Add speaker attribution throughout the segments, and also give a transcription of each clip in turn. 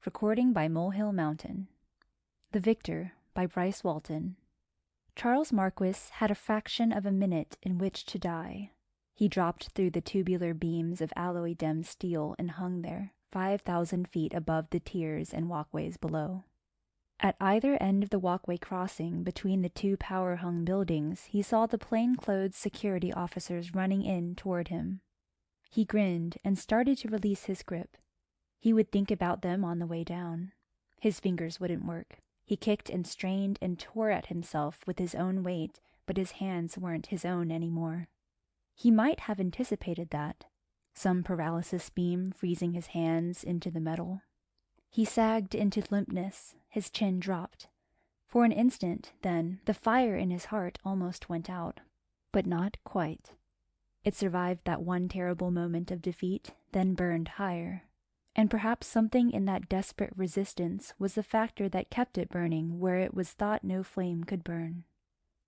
Speaker 1: Recording by Molehill Mountain. The Victor by Bryce Walton. Charles Marquis had a fraction of a minute in which to die. He dropped through the tubular beams of alloy-demmed steel and hung there, 5,000 feet above the tiers and walkways below. At either end of the walkway crossing between the two power-hung buildings, he saw the plain-clothes security officers running in toward him. He grinned and started to release his grip. He would think about them on the way down. His fingers wouldn't work. He kicked and strained and tore at himself with his own weight, but his hands weren't his own anymore. He might have anticipated that. Some paralysis beam freezing his hands into the metal. He sagged into limpness, his chin dropped. For an instant, then, the fire in his heart almost went out, but not quite. It survived that one terrible moment of defeat, then burned higher. And perhaps something in that desperate resistance was the factor that kept it burning where it was thought no flame could burn.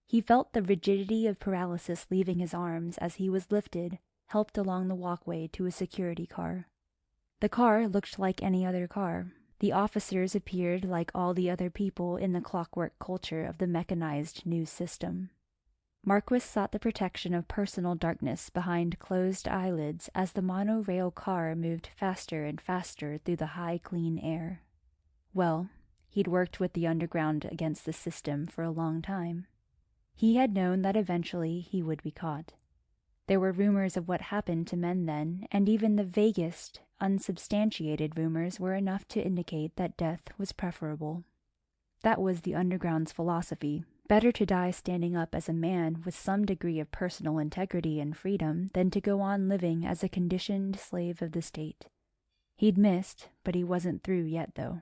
Speaker 1: He felt the rigidity of paralysis leaving his arms as he was lifted, helped along the walkway to a security car. The car looked like any other car. The officers appeared like all the other people in the clockwork culture of the mechanized new system. Marquis sought the protection of personal darkness behind closed eyelids as the monorail car moved faster and faster through the high, clean air. Well, he'd worked with the underground against the system for a long time. He had known that eventually he would be caught. There were rumors of what happened to men then, and even the vaguest, unsubstantiated rumors were enough to indicate that death was preferable. That was the underground's philosophy. Better to die standing up as a man with some degree of personal integrity and freedom than to go on living as a conditioned slave of the state. He'd missed, but he wasn't through yet, though.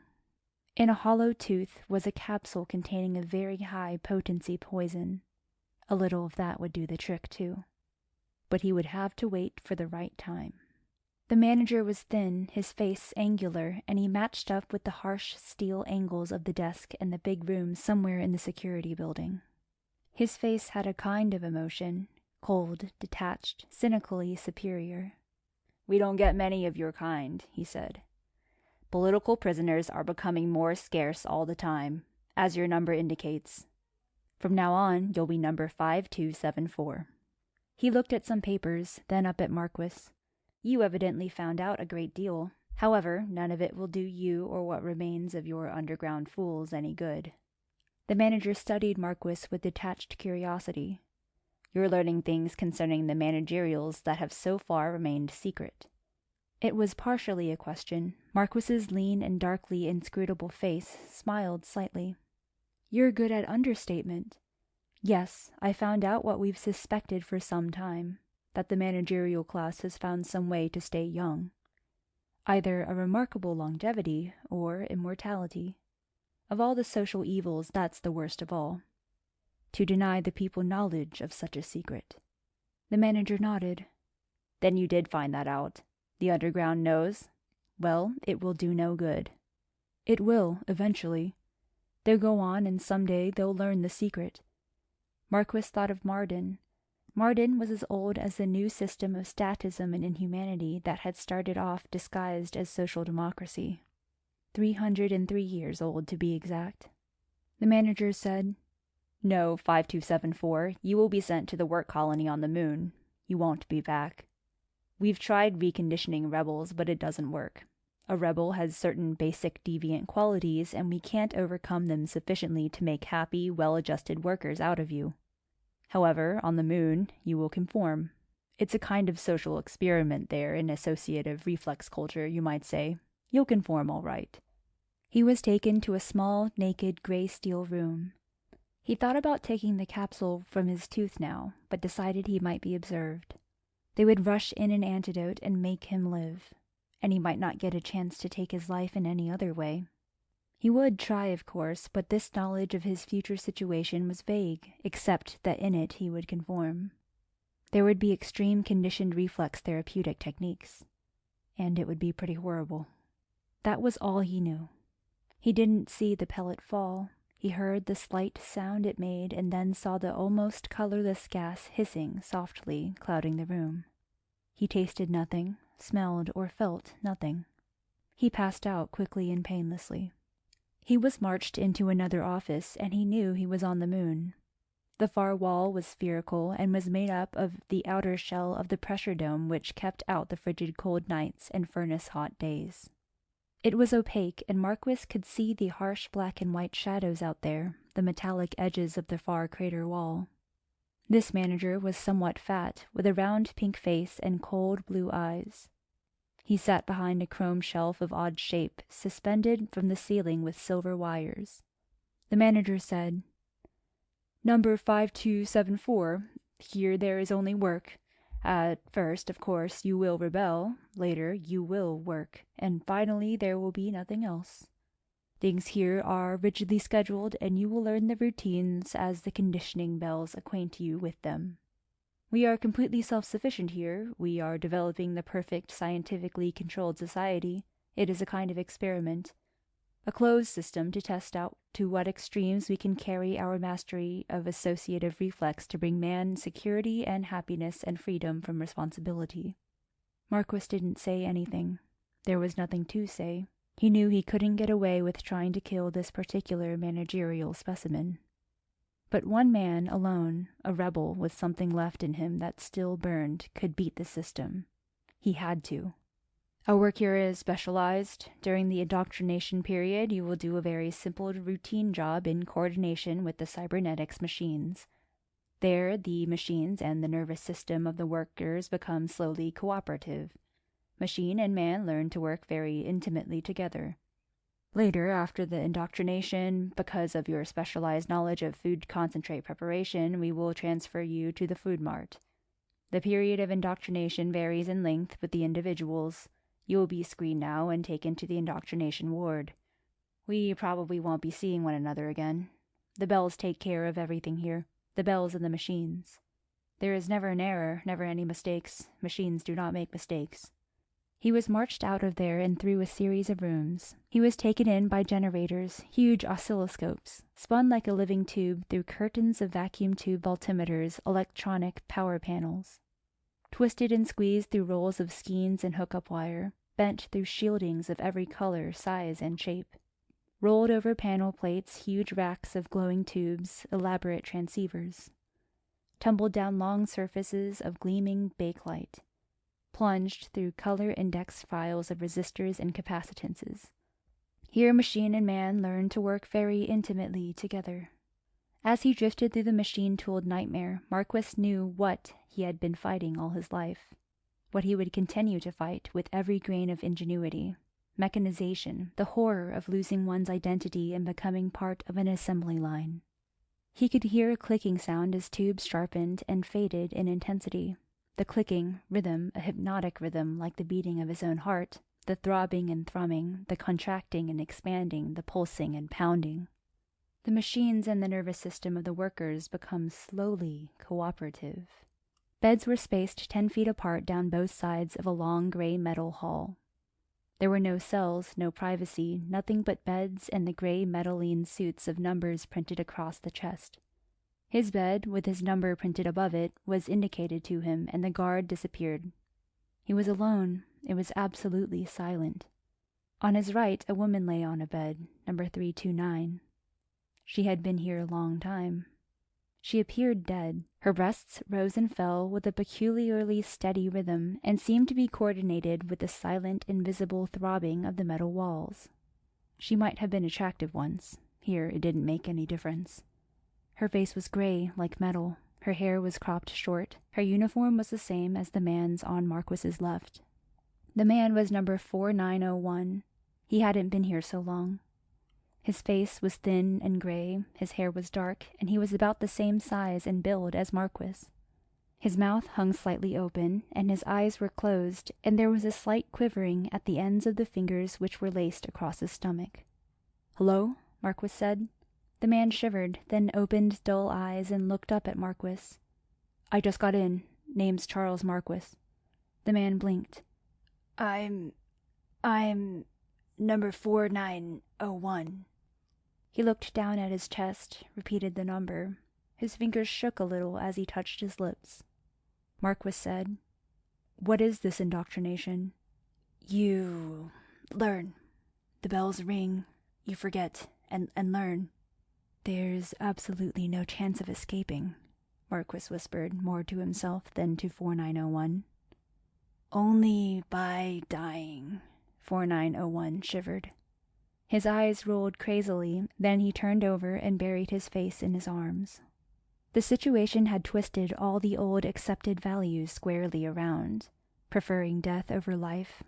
Speaker 1: In a hollow tooth was a capsule containing a very high potency poison. A little of that would do the trick, too. But he would have to wait for the right time. The manager was thin, his face angular, and he matched up with the harsh steel angles of the desk and the big room somewhere in the security building. His face had a kind of emotion, cold, detached, cynically superior. "We don't get many of your kind," he said. "Political prisoners are becoming more scarce all the time, as your number indicates. From now on, you'll be number 5274. He looked at some papers, then up at Marquis. "You evidently found out a great deal. However, none of it will do you or what remains of your underground fools any good." The manager studied Marquis with detached curiosity. "You're learning things concerning the managerials that have so far remained secret." It was partially a question. Marquis's lean and darkly inscrutable face smiled slightly. "You're good at understatement. Yes, I found out what we've suspected for some time. That the managerial class has found some way to stay young. Either a remarkable longevity or immortality. Of all the social evils, that's the worst of all. To deny the people knowledge of such a secret." The manager nodded. "Then you did find that out. The underground knows? Well, it will do no good." "It will, eventually. They'll go on and someday they'll learn the secret." Marquis thought of Marden. Marden was as old as the new system of statism and inhumanity that had started off disguised as social democracy. 303 years old, to be exact. The manager said, "No, 5274, you will be sent to the work colony on the moon. You won't be back. We've tried reconditioning rebels, but it doesn't work. A rebel has certain basic deviant qualities, and we can't overcome them sufficiently to make happy, well-adjusted workers out of you. However, on the moon, you will conform. It's a kind of social experiment there in associative reflex culture, you might say. You'll conform all right." He was taken to a small, naked, gray steel room. He thought about taking the capsule from his tooth now, but decided he might be observed. They would rush in an antidote and make him live, and he might not get a chance to take his life in any other way. He would try, of course, but this knowledge of his future situation was vague, except that in it he would conform. There would be extreme conditioned reflex therapeutic techniques, and it would be pretty horrible. That was all he knew. He didn't see the pellet fall. He heard the slight sound it made and then saw the almost colorless gas hissing softly, clouding the room. He tasted nothing, smelled or felt nothing. He passed out quickly and painlessly. He was marched into another office, and he knew he was on the moon. The far wall was spherical and was made up of the outer shell of the pressure dome which kept out the frigid cold nights and furnace-hot days. It was opaque, and Marquis could see the harsh black and white shadows out there, the metallic edges of the far crater wall. This manager was somewhat fat, with a round pink face and cold blue eyes. He sat behind a chrome shelf of odd shape, suspended from the ceiling with silver wires. The manager said, "Number 5274, here there is only work. At first, of course, you will rebel, later you will work, and finally there will be nothing else. Things here are rigidly scheduled, and you will learn the routines as the conditioning bells acquaint you with them. We are completely self-sufficient here. We are developing the perfect scientifically controlled society. It is a kind of experiment. A closed system to test out to what extremes we can carry our mastery of associative reflex to bring man security and happiness and freedom from responsibility." Marquis didn't say anything. There was nothing to say. He knew he couldn't get away with trying to kill this particular managerial specimen. But one man alone, a rebel with something left in him that still burned, could beat the system. He had to. Our work here is specialized. During the indoctrination period, you will do a very simple routine job in coordination with the cybernetics machines. There, the machines and the nervous system of the workers become slowly cooperative. Machine and man learn to work very intimately together. Later, after the indoctrination, because of your specialized knowledge of food concentrate preparation, we will transfer you to the food mart. The period of indoctrination varies in length with the individuals. You will be screened now and taken to the indoctrination ward. We probably won't be seeing one another again. The bells take care of everything here. The bells and the machines. There is never an error, never any mistakes. Machines do not make mistakes. He was marched out of there and through a series of rooms. He was taken in by generators, huge oscilloscopes, spun like a living tube through curtains of vacuum tube altimeters, electronic power panels. Twisted and squeezed through rolls of skeins and hookup wire, bent through shieldings of every color, size, and shape. Rolled over panel plates, huge racks of glowing tubes, elaborate transceivers. Tumbled down long surfaces of gleaming bakelite. Plunged through color index files of resistors and capacitances. Here machine and man learned to work very intimately together. As he drifted through the machine-tooled nightmare, Marquis knew what he had been fighting all his life, what he would continue to fight with every grain of ingenuity. Mechanization, the horror of losing one's identity and becoming part of an assembly line. He could hear a clicking sound as tubes sharpened and faded in intensity. The clicking, rhythm, a hypnotic rhythm like the beating of his own heart, the throbbing and thrumming, the contracting and expanding, the pulsing and pounding. The machines and the nervous system of the workers become slowly cooperative. Beds were spaced 10 feet apart down both sides of a long gray metal hall. There were no cells, no privacy, nothing but beds and the gray metaline suits of numbers printed across the chest. His bed, with his number printed above it, was indicated to him, and the guard disappeared. He was alone. It was absolutely silent. On his right, a woman lay on a bed, number 329. She had been here a long time. She appeared dead. Her breasts rose and fell with a peculiarly steady rhythm and seemed to be coordinated with the silent, invisible throbbing of the metal walls. She might have been attractive once. Here it didn't make any difference. Her face was gray, like metal. Her hair was cropped short. Her uniform was the same as the man's on Marquis's left. The man was number 4901. He hadn't been here so long. His face was thin and gray, his hair was dark, and he was about the same size and build as Marquis. His mouth hung slightly open, and his eyes were closed, and there was a slight quivering at the ends of the fingers which were laced across his stomach. "Hello?" Marquis said. The man shivered, then opened dull eyes and looked up at Marquis. "I just got in. Name's Charles Marquis." The man blinked. I'm number 4901. He looked down at his chest, repeated the number. His fingers shook a little as he touched his lips. Marquis said, "What is this indoctrination?" Learn. The bells ring. You forget and learn. There's absolutely no chance of escaping, Marquis whispered, more to himself than to 4901. Only by dying, 4901 shivered. His eyes rolled crazily, then he turned over and buried his face in his arms. The situation had twisted all the old accepted values squarely around, preferring death over life,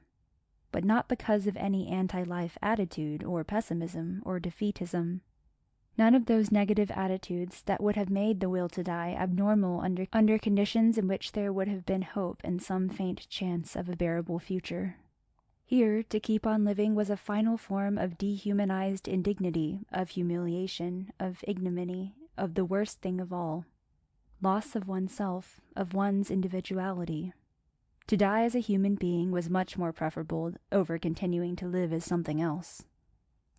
Speaker 1: but not because of any anti-life attitude or pessimism or defeatism. None of those negative attitudes that would have made the will to die abnormal under conditions in which there would have been hope and some faint chance of a bearable future. Here, to keep on living was a final form of dehumanized indignity, of humiliation, of ignominy, of the worst thing of all, loss of oneself, of one's individuality. To die as a human being was much more preferable over continuing to live as something else.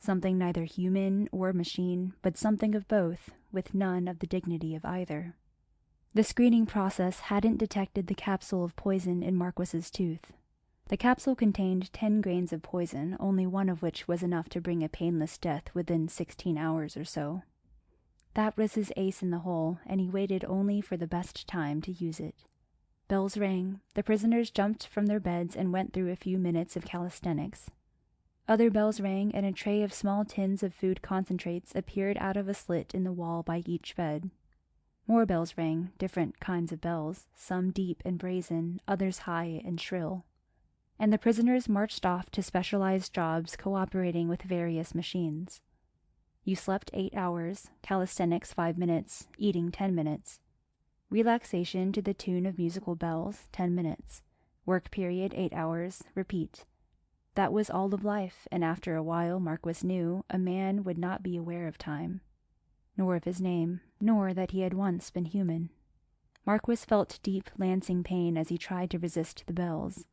Speaker 1: Something neither human or machine, but something of both, with none of the dignity of either. The screening process hadn't detected the capsule of poison in Marquis's tooth. The capsule contained 10 grains of poison, only one of which was enough to bring a painless death within 16 hours or so. That was his ace in the hole, and he waited only for the best time to use it. Bells rang. The prisoners jumped from their beds and went through a few minutes of calisthenics. Other bells rang, and a tray of small tins of food concentrates appeared out of a slit in the wall by each bed. More bells rang, different kinds of bells, some deep and brazen, others high and shrill. And the prisoners marched off to specialized jobs cooperating with various machines. You slept 8 hours, calisthenics 5 minutes, eating 10 minutes. Relaxation to the tune of musical bells, 10 minutes. Work period 8 hours, repeat. That was all of life, and after a while, Marquis knew, a man would not be aware of time, nor of his name, nor that he had once been human. Marquis felt deep, lancing pain as he tried to resist the bells.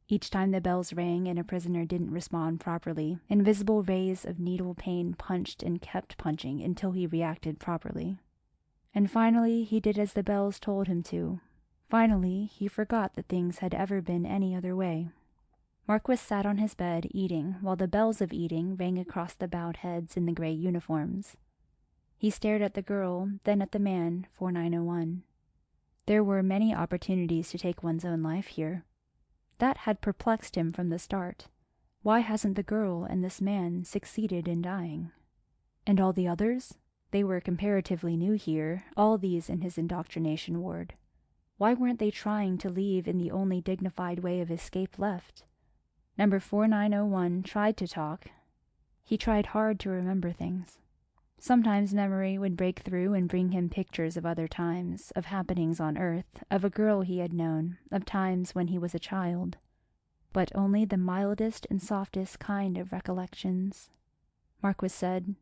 Speaker 1: Each time the bells rang and a prisoner didn't respond properly, invisible rays of needle pain punched and kept punching until he reacted properly. And finally, he did as the bells told him to. Finally, he forgot that things had ever been any other way. Marquis sat on his bed, eating, while the bells of eating rang across the bowed heads in the gray uniforms. He stared at the girl, then at the man, 4901. There were many opportunities to take one's own life here. That had perplexed him from the start. Why hasn't the girl and this man succeeded in dying? And all the others? They were comparatively new here, all these in his indoctrination ward. Why weren't they trying to leave in the only dignified way of escape left? Number 4901 tried to talk. He tried hard to remember things. Sometimes memory would break through and bring him pictures of other times, of happenings on Earth, of a girl he had known, of times when he was a child. But only the mildest and softest kind of recollections. Marquis said,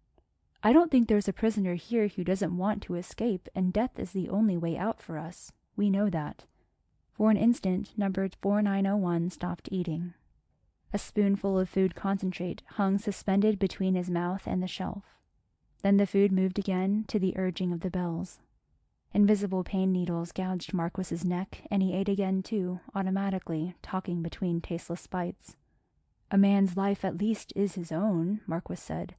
Speaker 1: "I don't think there's a prisoner here who doesn't want to escape, and death is the only way out for us. We know that." For an instant, number 4901 stopped eating. A spoonful of food concentrate hung suspended between his mouth and the shelf. Then the food moved again to the urging of the bells. Invisible pain needles gouged Marquis's neck, and he ate again too, automatically, talking between tasteless bites. "A man's life at least is his own," Marquis said.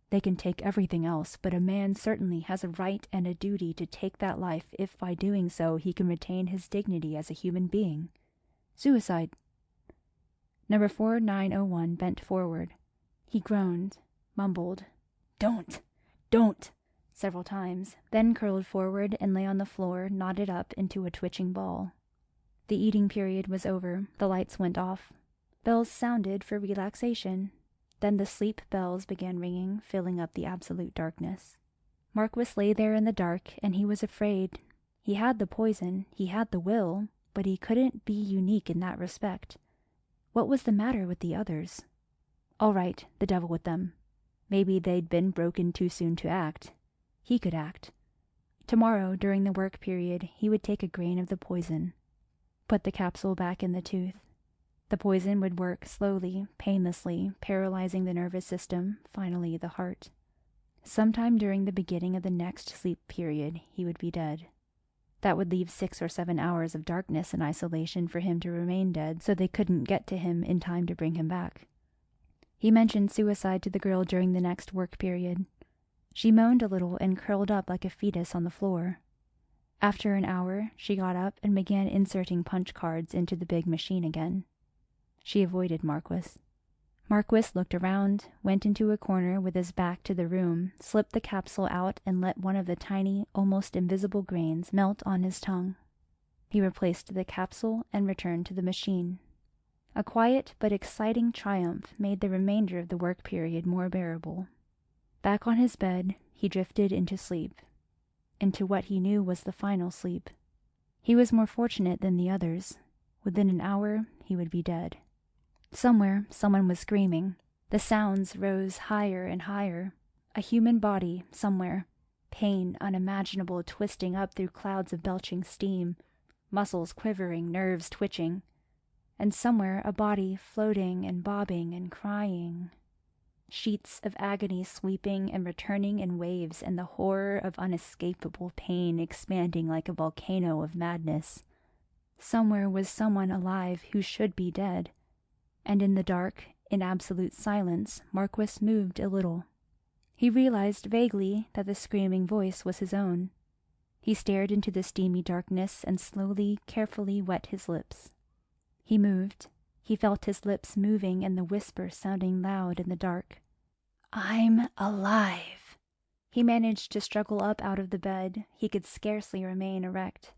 Speaker 1: "They can take everything else, but a man certainly has a right and a duty to take that life if by doing so he can retain his dignity as a human being. Suicide." Number 4901 bent forward. He groaned, mumbled, Don't, several times, then curled forward and lay on the floor, knotted up into a twitching ball. The eating period was over. The lights went off. Bells sounded for relaxation. Then the sleep bells began ringing, filling up the absolute darkness. Marquis lay there in the dark, and he was afraid. He had the poison, he had the will, but he couldn't be unique in that respect. What was the matter with the others? All right, the devil with them. Maybe they'd been broken too soon to act. He could act. Tomorrow, during the work period, he would take a grain of the poison. Put the capsule back in the tooth. The poison would work slowly, painlessly, paralyzing the nervous system, finally the heart. Sometime during the beginning of the next sleep period, he would be dead. That would leave 6 or 7 hours of darkness and isolation for him to remain dead, so they couldn't get to him in time to bring him back. He mentioned suicide to the girl during the next work period. She moaned a little and curled up like a fetus on the floor. After an hour, she got up and began inserting punch cards into the big machine again. She avoided Marquis. Marquis looked around, went into a corner with his back to the room, slipped the capsule out and let one of the tiny, almost invisible grains melt on his tongue. He replaced the capsule and returned to the machine. A quiet but exciting triumph made the remainder of the work period more bearable. Back on his bed, he drifted into sleep, into what he knew was the final sleep. He was more fortunate than the others. Within an hour, he would be dead. Somewhere, someone was screaming. The sounds rose higher and higher. A human body, somewhere. Pain unimaginable twisting up through clouds of belching steam. Muscles quivering, nerves twitching. And somewhere a body floating and bobbing and crying. Sheets of agony sweeping and returning in waves, and the horror of unescapable pain expanding like a volcano of madness. Somewhere was someone alive who should be dead. And in the dark, in absolute silence, Marquis moved a little. He realized vaguely that the screaming voice was his own. He stared into the steamy darkness and slowly, carefully wet his lips. He moved. He felt his lips moving and the whisper sounding loud in the dark. "I'm alive." He managed to struggle up out of the bed. He could scarcely remain erect.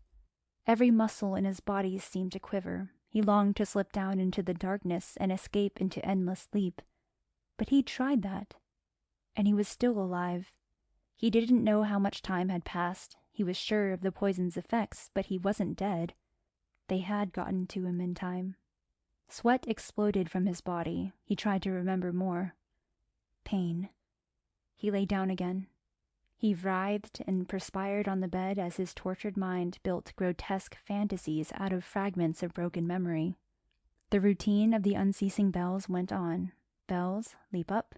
Speaker 1: Every muscle in his body seemed to quiver. He longed to slip down into the darkness and escape into endless sleep. But he'd tried that. And he was still alive. He didn't know how much time had passed. He was sure of the poison's effects, but he wasn't dead. They had gotten to him in time. Sweat exploded from his body. He tried to remember more. Pain. He lay down again. He writhed and perspired on the bed as his tortured mind built grotesque fantasies out of fragments of broken memory. The routine of the unceasing bells went on. Bells, leap up.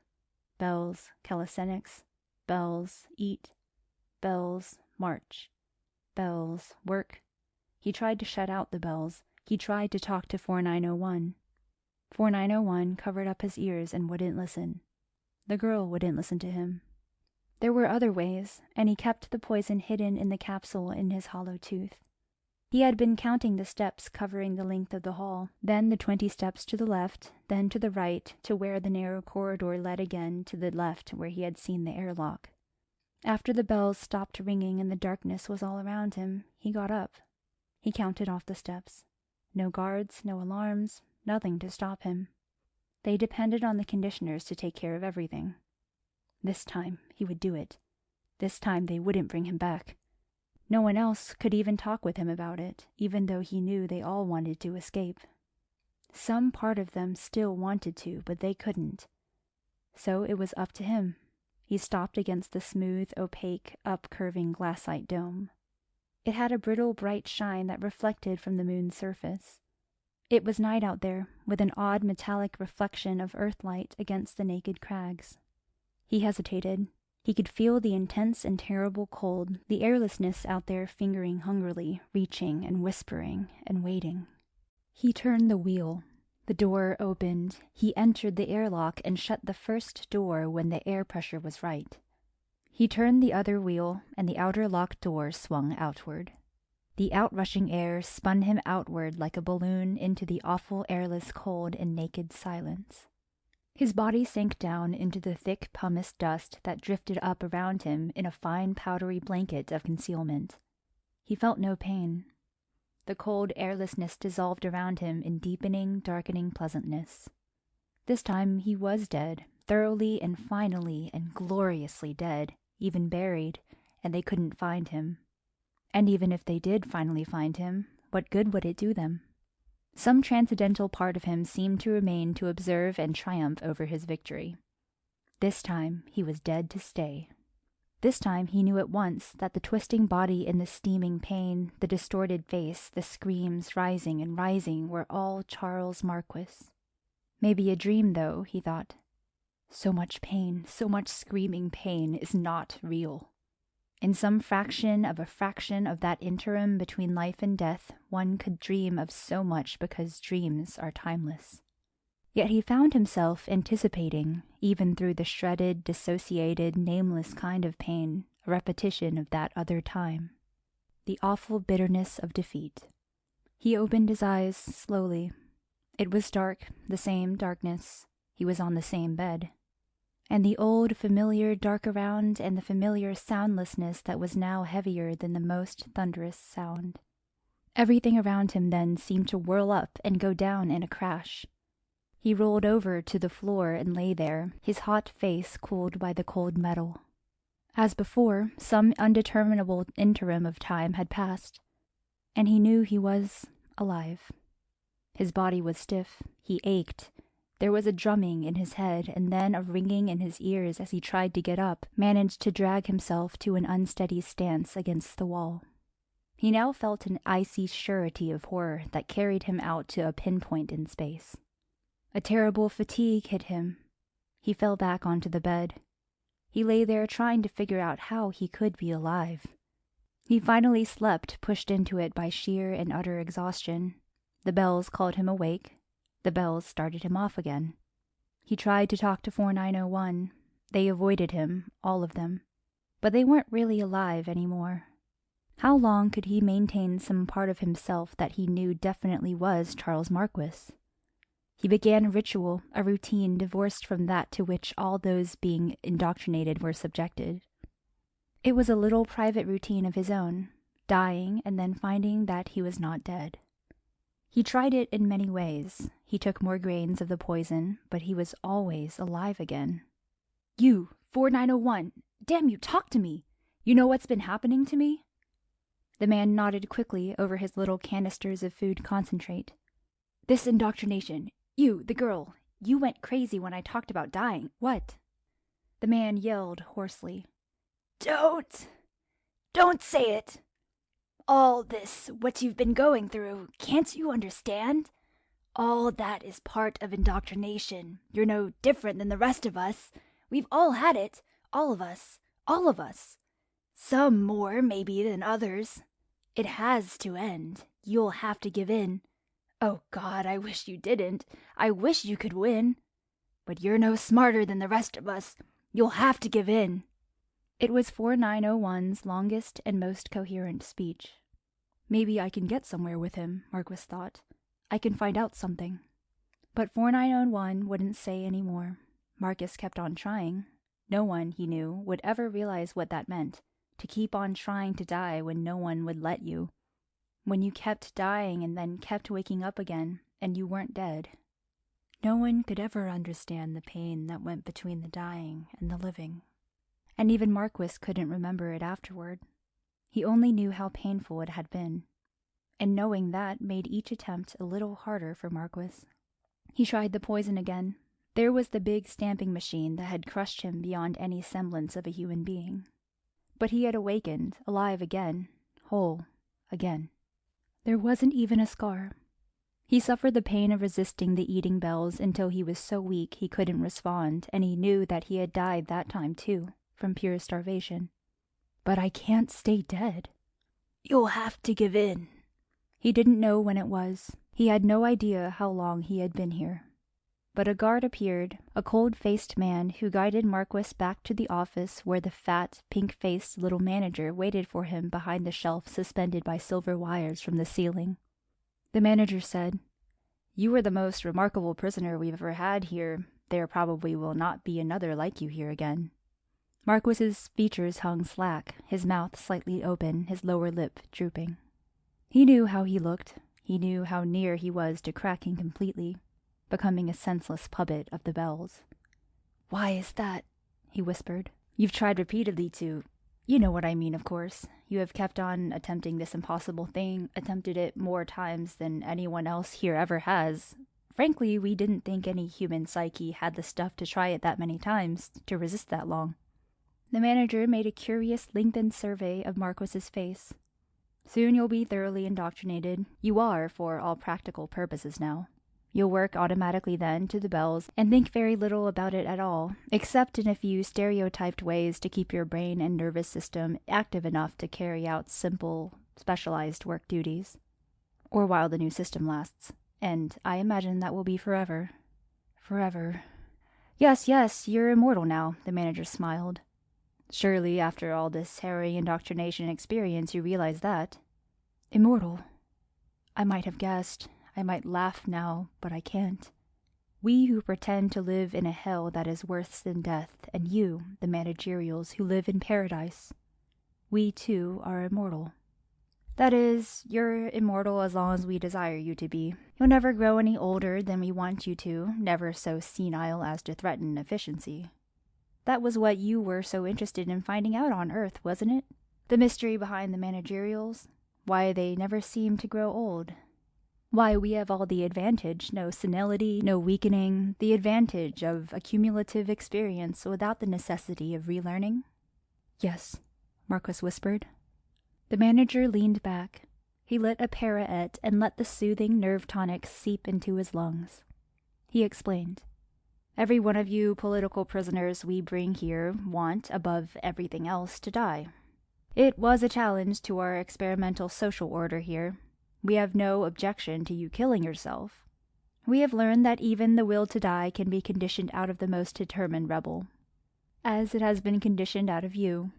Speaker 1: Bells, calisthenics. Bells, eat. Bells, march. Bells, work. He tried to shut out the bells. He tried to talk to 4901. 4901 covered up his ears and wouldn't listen. The girl wouldn't listen to him. There were other ways, and he kept the poison hidden in the capsule in his hollow tooth. He had been counting the steps covering the length of the hall, then the 20 steps to the left, then to the right, to where the narrow corridor led again to the left where he had seen the airlock. After the bells stopped ringing and the darkness was all around him, he got up. He counted off the steps. No guards, no alarms, nothing to stop him. They depended on the conditioners to take care of everything. This time he would do it. This time they wouldn't bring him back. No one else could even talk with him about it, even though he knew they all wanted to escape. Some part of them still wanted to, but they couldn't. So it was up to him. He stopped against the smooth, opaque, up-curving glassite dome. It had a brittle, bright shine that reflected from the moon's surface. It was night out there, with an odd metallic reflection of earthlight against the naked crags. He hesitated. He could feel the intense and terrible cold, the airlessness out there fingering hungrily, reaching and whispering and waiting. He turned the wheel. The door opened. He entered the airlock and shut the first door when the air pressure was right. He turned the other wheel, and the outer locked door swung outward. The outrushing air spun him outward like a balloon into the awful airless cold and naked silence. His body sank down into the thick pumice dust that drifted up around him in a fine powdery blanket of concealment. He felt no pain. The cold airlessness dissolved around him in deepening, darkening pleasantness. This time he was dead, thoroughly and finally and gloriously dead, even buried, and they couldn't find him. And even if they did finally find him, what good would it do them? Some transcendental part of him seemed to remain to observe and triumph over his victory. This time he was dead to stay. This time he knew at once that the twisting body in the steaming pain, the distorted face, the screams rising and rising were all Charles Marquis. Maybe a dream, though, he thought. So much pain, so much screaming pain is not real. In some fraction of that interim between life and death, one could dream of so much because dreams are timeless. Yet he found himself anticipating, even through the shredded, dissociated, nameless kind of pain, a repetition of that other time. The awful bitterness of defeat. He opened his eyes slowly. It was dark, the same darkness. He was on the same bed. And the old familiar dark around and the familiar soundlessness that was now heavier than the most thunderous sound. Everything around him then seemed to whirl up and go down in a crash. He rolled over to the floor and lay there, his hot face cooled by the cold metal. As before, some undeterminable interim of time had passed, and he knew he was alive. His body was stiff, he ached. There was a drumming in his head and then a ringing in his ears as he tried to get up, managed to drag himself to an unsteady stance against the wall. He now felt an icy surety of horror that carried him out to a pinpoint in space. A terrible fatigue hit him. He fell back onto the bed. He lay there trying to figure out how he could be alive. He finally slept, pushed into it by sheer and utter exhaustion. The bells called him awake. The bells started him off again. He tried to talk to 4901. They avoided him, all of them. But they weren't really alive anymore. How long could he maintain some part of himself that he knew definitely was Charles Marquis? He began a ritual, a routine divorced from that to which all those being indoctrinated were subjected. It was a little private routine of his own, dying and then finding that he was not dead. He tried it in many ways. He took more grains of the poison, but he was always alive again. "You, 4901, damn you, talk to me! You know what's been happening to me?" The man nodded quickly over his little canisters of food concentrate. "This indoctrination. You, the girl, you went crazy when I talked about dying. What?" The man yelled hoarsely. Don't say it! All this, what you've been going through, can't you understand? All that is part of indoctrination. You're no different than the rest of us. We've all had it. All of us. All of us. Some more, maybe, than others. It has to end. You'll have to give in. Oh, God, I wish you didn't. I wish you could win. But you're no smarter than the rest of us. You'll have to give in." It was 4901's longest and most coherent speech. Maybe I can get somewhere with him, Marquis thought. I can find out something. But 4901 wouldn't say any more. Marcus kept on trying. No one, he knew, would ever realize what that meant, to keep on trying to die when no one would let you. When you kept dying and then kept waking up again, and you weren't dead. No one could ever understand the pain that went between the dying and the living. And even Marquis couldn't remember it afterward. He only knew how painful it had been. And knowing that made each attempt a little harder for Marquis. He tried the poison again. There was the big stamping machine that had crushed him beyond any semblance of a human being. But he had awakened, alive again, whole, again. There wasn't even a scar. He suffered the pain of resisting the eating bells until he was so weak he couldn't respond, and he knew that he had died that time too, from pure starvation. But I can't stay dead. You'll have to give in. He didn't know when it was. He had no idea how long he had been here. But a guard appeared, a cold-faced man who guided Marquis back to the office where the fat, pink-faced little manager waited for him behind the shelf suspended by silver wires from the ceiling. The manager said, "You were the most remarkable prisoner we've ever had here. There probably will not be another like you here again." Marquis's features hung slack, his mouth slightly open, his lower lip drooping. He knew how he looked. He knew how near he was to cracking completely, becoming a senseless puppet of the bells. "Why is that?" he whispered. "You've tried repeatedly to... You know what I mean, of course. You have kept on attempting this impossible thing, attempted it more times than anyone else here ever has. Frankly, we didn't think any human psyche had the stuff to try it that many times, to resist that long." The manager made a curious, lengthened survey of Marquis's face. "Soon you'll be thoroughly indoctrinated. You are, for all practical purposes now. You'll work automatically then to the bells and think very little about it at all, except in a few stereotyped ways to keep your brain and nervous system active enough to carry out simple, specialized work duties. Or while the new system lasts. And I imagine that will be forever. Forever. Yes, you're immortal now, the manager smiled. Surely, after all this harrowing indoctrination experience, you realize that. Immortal. I might have guessed. I might laugh now, but I can't. We who pretend to live in a hell that is worse than death, and you, the managerials, who live in paradise. We, too, are immortal. That is, you're immortal as long as we desire you to be. You'll never grow any older than we want you to, never so senile as to threaten efficiency. That was what you were so interested in finding out on Earth, wasn't it? The mystery behind the managerials. Why they never seem to grow old. Why we have all the advantage, no senility, no weakening, the advantage of accumulative experience without the necessity of relearning? Yes, Marquis whispered. The manager leaned back. He lit a parrot and let the soothing nerve tonics seep into his lungs. He explained. Every one of you political prisoners we bring here want, above everything else, to die. It was a challenge to our experimental social order here. We have no objection to you killing yourself. We have learned that even the will to die can be conditioned out of the most determined rebel, as it has been conditioned out of you.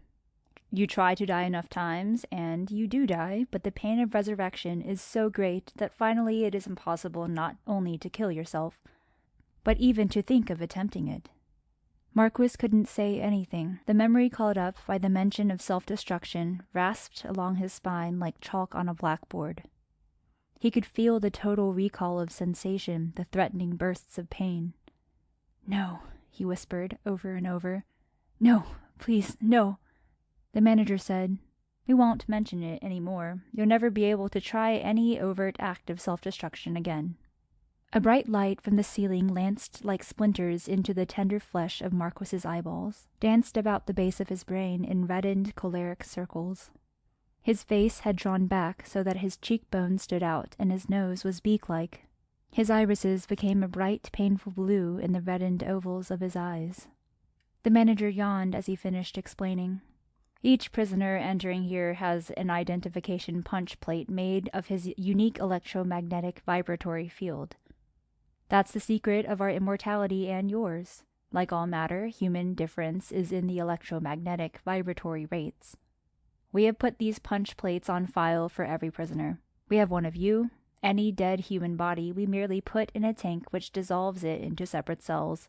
Speaker 1: You try to die enough times, and you do die, but the pain of resurrection is so great that finally it is impossible not only to kill yourself, but even to think of attempting it. Marquis couldn't say anything. The memory called up by the mention of self-destruction rasped along his spine like chalk on a blackboard. He could feel the total recall of sensation, the threatening bursts of pain. "No," he whispered over and over. "No, please, no." The manager said, "We won't mention it any more. You'll never be able to try any overt act of self-destruction again." A bright light from the ceiling lanced like splinters into the tender flesh of Marquis's eyeballs, danced about the base of his brain in reddened choleric circles. His face had drawn back so that his cheekbones stood out and his nose was beak-like. His irises became a bright, painful blue in the reddened ovals of his eyes. The manager yawned as he finished explaining. Each prisoner entering here has an identification punch plate made of his unique electromagnetic vibratory field. That's the secret of our immortality and yours. Like all matter, human difference is in the electromagnetic vibratory rates. We have put these punch plates on file for every prisoner. We have one of you. Any dead human body we merely put in a tank which dissolves it into separate cells.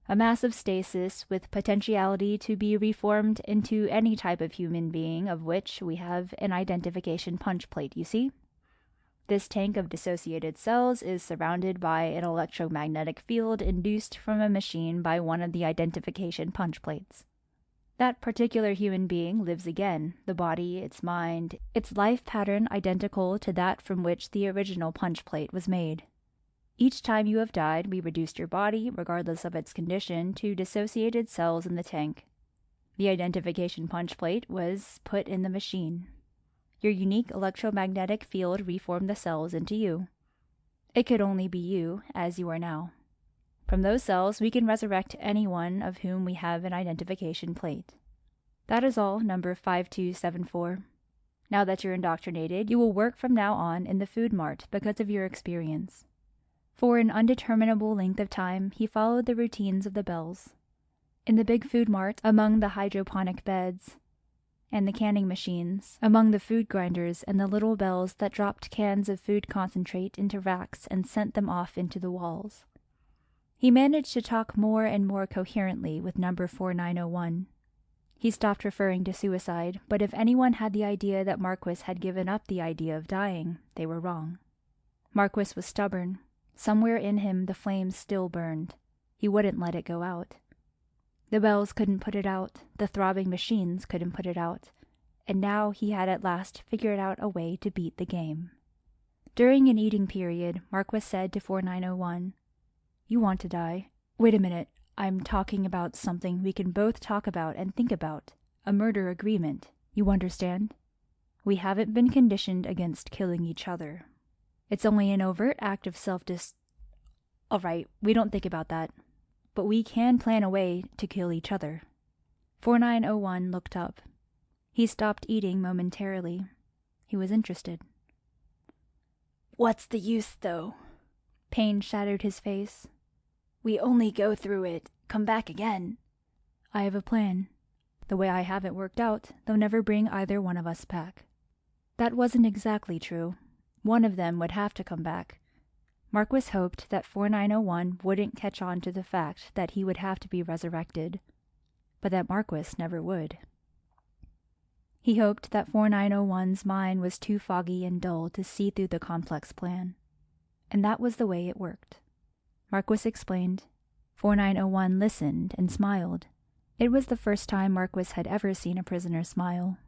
Speaker 1: A massive stasis with potentiality to be reformed into any type of human being of which we have an identification punch plate, you see? This tank of dissociated cells is surrounded by an electromagnetic field induced from a machine by one of the identification punch plates. That particular human being lives again, the body, its mind, its life pattern identical to that from which the original punch plate was made. Each time you have died, we reduced your body, regardless of its condition, to dissociated cells in the tank. The identification punch plate was put in the machine. Your unique electromagnetic field reformed the cells into you. It could only be you, as you are now. From those cells, we can resurrect anyone of whom we have an identification plate. That is all, number 5274. Now that you're indoctrinated, you will work from now on in the food mart because of your experience. For an undeterminable length of time, he followed the routines of the bells. In the big food mart, among the hydroponic beds and the canning machines, among the food grinders and the little bells that dropped cans of food concentrate into racks and sent them off into the walls. He managed to talk more and more coherently with number 4901. He stopped referring to suicide, but if anyone had the idea that Marquis had given up the idea of dying, they were wrong. Marquis was stubborn. Somewhere in him the flame still burned. He wouldn't let it go out. The bells couldn't put it out, the throbbing machines couldn't put it out, and now he had at last figured out a way to beat the game. During an eating period, Marquis said to 4901, "You want to die. Wait a minute, I'm talking about something we can both talk about and think about. A murder agreement. You understand? We haven't been conditioned against killing each other. It's only an overt act of All right, we don't think about that. But we can plan a way to kill each other." 4901 looked up. He stopped eating momentarily. He was interested. "What's the use, though?" Pain shadowed his face. We only go through it, come back again. I have a plan. The way I have it worked out, they'll never bring either one of us back. That wasn't exactly true. One of them would have to come back. Marquis hoped that 4901 wouldn't catch on to the fact that he would have to be resurrected, but that Marquis never would. He hoped that 4901's mind was too foggy and dull to see through the complex plan. And that was the way it worked. Marquis explained. 4901 listened and smiled. It was the first time Marquis had ever seen a prisoner smile.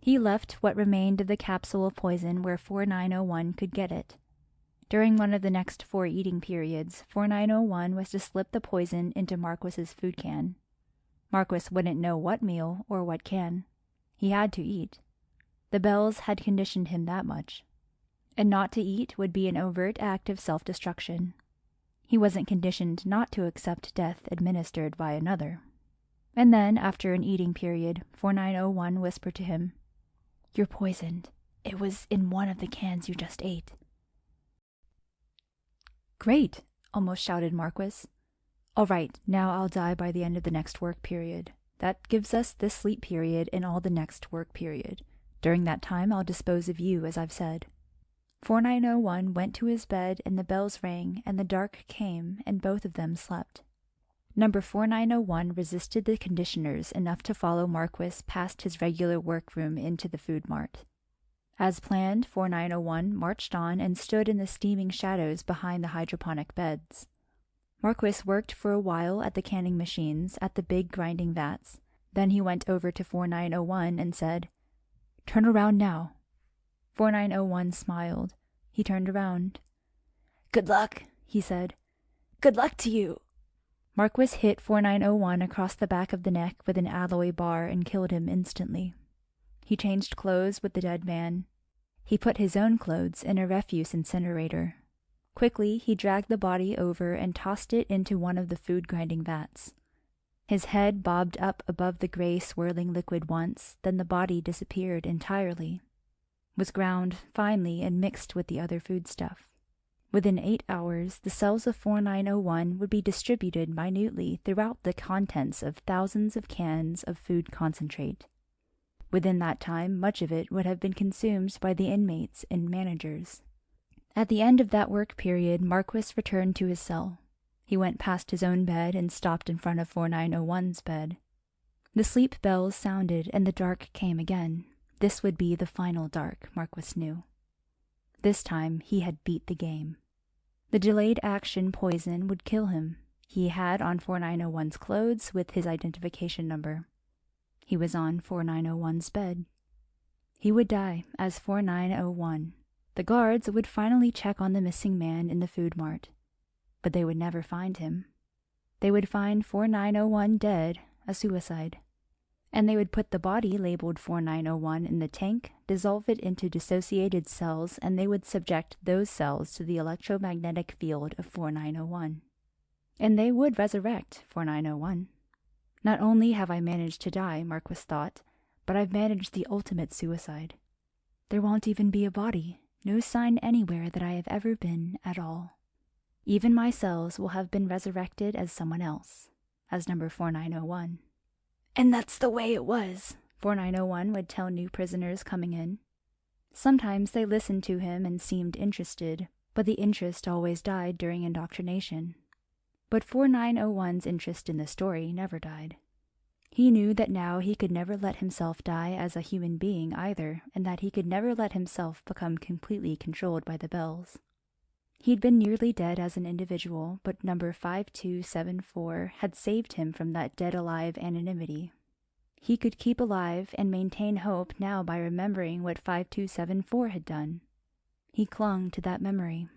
Speaker 1: He left what remained of the capsule of poison where 4901 could get it. During one of the next 4 eating periods, 4901 was to slip the poison into Marquis's food can. Marquis wouldn't know what meal or what can. He had to eat. The bells had conditioned him that much. And not to eat would be an overt act of self-destruction. He wasn't conditioned not to accept death administered by another. And then, after an eating period, 4901 whispered to him, "You're poisoned. It was in one of the cans you just ate." "Great!" almost shouted Marquis. "All right, now I'll die by the end of the next work period. That gives us this sleep period and all the next work period. During that time, I'll dispose of you, as I've said." 4901 went to his bed, and the bells rang, and the dark came, and both of them slept. Number 4901 resisted the conditioners enough to follow Marquis past his regular workroom into the food mart. As planned, 4901 marched on and stood in the steaming shadows behind the hydroponic beds. Marquis worked for a while at the canning machines at the big grinding vats. Then he went over to 4901 and said, "Turn around now." 4901 smiled. He turned around. "Good luck," he said. "Good luck to you." Marquis hit 4901 across the back of the neck with an alloy bar and killed him instantly. He changed clothes with the dead man. He put his own clothes in a refuse incinerator. Quickly, he dragged the body over and tossed it into one of the food grinding vats. His head bobbed up above the gray swirling liquid once, then the body disappeared entirely. Was ground finely and mixed with the other foodstuff. Within 8 hours, the cells of 4901 would be distributed minutely throughout the contents of thousands of cans of food concentrate. Within that time, much of it would have been consumed by the inmates and managers. At the end of that work period, Marquis returned to his cell. He went past his own bed and stopped in front of 4901's bed. The sleep bells sounded and the dark came again. This would be the final dark, Marquis knew. This time he had beat the game. The delayed action poison would kill him. He had on 4901's clothes with his identification number. He was on 4901's bed. He would die as 4901. The guards would finally check on the missing man in the food mart. But they would never find him. They would find 4901 dead, a suicide. And they would put the body labeled 4901 in the tank, dissolve it into dissociated cells, and they would subject those cells to the electromagnetic field of 4901. And they would resurrect 4901. Not only have I managed to die, Marquis thought, but I've managed the ultimate suicide. There won't even be a body, no sign anywhere that I have ever been at all. Even my cells will have been resurrected as someone else, as number 4901. And that's the way it was, 4901 would tell new prisoners coming in. Sometimes they listened to him and seemed interested, but the interest always died during indoctrination. But 4901's interest in the story never died. He knew that now he could never let himself die as a human being either, and that he could never let himself become completely controlled by the bells. He'd been nearly dead as an individual, but number 5274 had saved him from that dead-alive anonymity. He could keep alive and maintain hope now by remembering what 5274 had done. He clung to that memory.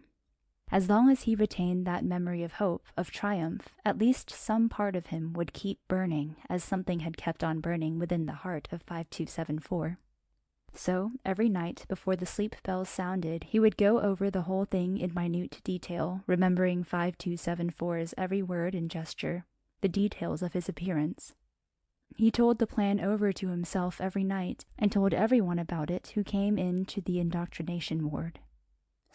Speaker 1: As long as he retained that memory of hope, of triumph, at least some part of him would keep burning, as something had kept on burning within the heart of 5274. So, every night before the sleep bells sounded, he would go over the whole thing in minute detail, remembering 5274's every word and gesture, the details of his appearance. He told the plan over to himself every night, and told everyone about it who came into the indoctrination ward.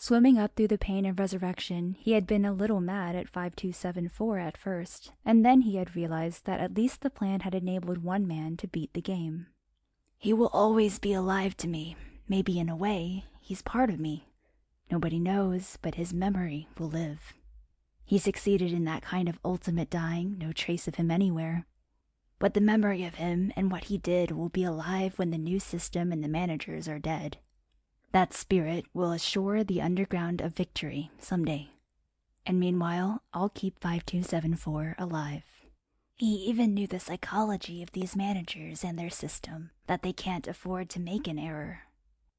Speaker 1: Swimming up through the pain of resurrection, he had been a little mad at 5274 at first, and then he had realized that at least the plan had enabled one man to beat the game. He will always be alive to me. Maybe in a way, he's part of me. Nobody knows, but his memory will live. He succeeded in that kind of ultimate dying, no trace of him anywhere. But the memory of him and what he did will be alive when the new system and the managers are dead. That spirit will assure the underground of victory someday. And meanwhile, I'll keep 5274 alive. He even knew the psychology of these managers and their system, that they can't afford to make an error.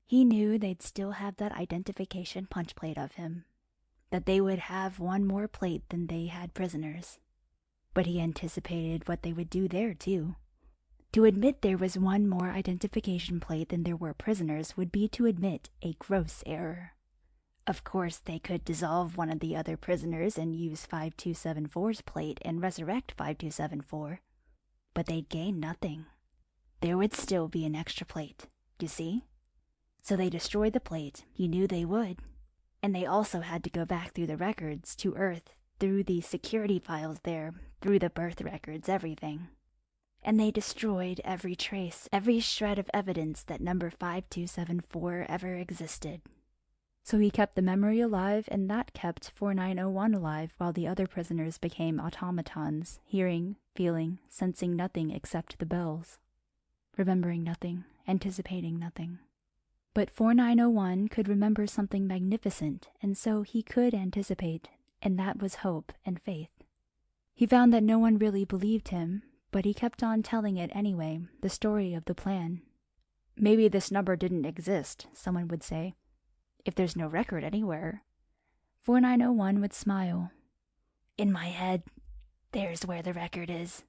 Speaker 1: He knew they'd still have that identification punch plate of him, that they would have one more plate than they had prisoners. But he anticipated what they would do there, too. To admit there was one more identification plate than there were prisoners would be to admit a gross error. Of course, they could dissolve one of the other prisoners and use 5274's plate and resurrect 5274, but they'd gain nothing. There would still be an extra plate, you see? So they destroyed the plate. You knew they would. And they also had to go back through the records to Earth, through the security files there, through the birth records, everything. And they destroyed every trace, every shred of evidence that number 5274 ever existed. So he kept the memory alive, and that kept 4901 alive while the other prisoners became automatons, hearing, feeling, sensing nothing except the bells. Remembering nothing, anticipating nothing. But 4901 could remember something magnificent, and so he could anticipate, and that was hope and faith. He found that no one really believed him, but he kept on telling it anyway, the story of the plan. Maybe this number didn't exist, someone would say, if there's no record anywhere. 4901 would smile. In my head, there's where the record is.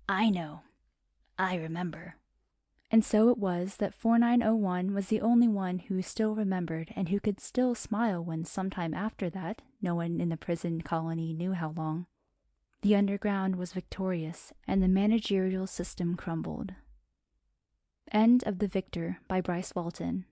Speaker 1: I know. I remember. And so it was that 4901 was the only one who still remembered and who could still smile when sometime after that, no one in the prison colony knew how long, the underground was victorious and the managerial system crumbled. End of The Victor by Bryce Walton.